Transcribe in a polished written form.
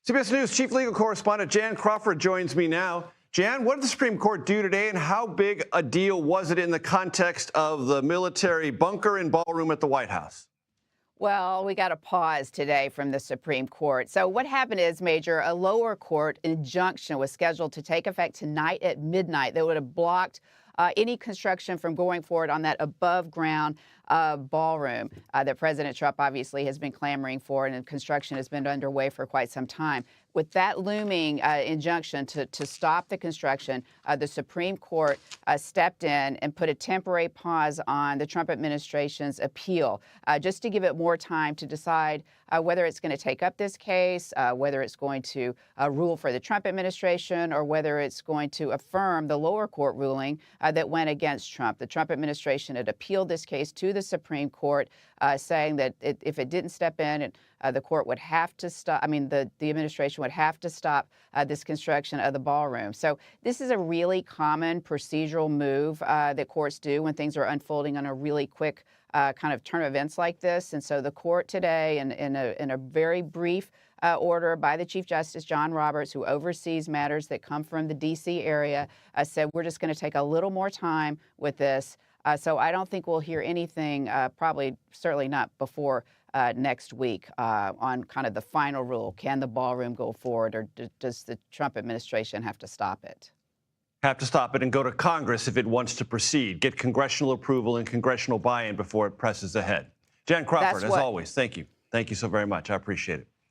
CBS News chief legal correspondent Jan Crawford joins me now. Jan, what did the Supreme Court do today, and how big a deal was it in the context of the military bunker and ballroom at the White House? Well, we got a pause today from the Supreme Court. So what happened is, Major, a lower court injunction was scheduled to take effect tonight at midnight that would have blocked any construction from going forward on that above-ground ballroom that President Trump obviously has been clamoring for, and construction has been underway for quite some time. With that looming injunction to stop the construction, the Supreme Court stepped in and put a temporary pause on the Trump administration's appeal, just to give it more time to decide whether it's going to take up this case, whether it's going to rule for the Trump administration, or whether it's going to affirm the lower court ruling that went against Trump. The Trump administration had appealed this case to the Supreme Court, saying that if it didn't step in, the court would have to stop. The administration would have to stop this construction of the ballroom. So this is a really common procedural move that courts do when things are unfolding on a really quick kind of turn of events like this. And so the court today, in a very brief order by the Chief Justice John Roberts, who oversees matters that come from the D.C. area, said we're just going to take a little more time with this. So I don't think we'll hear anything, certainly not before next week, on kind of the final rule. Can the ballroom go forward, or does the Trump administration have to stop it? Have to stop it and go to Congress if it wants to proceed, get congressional approval and congressional buy-in before it presses ahead. Jan Crawford, as always, thank you. Thank you so very much. I appreciate it.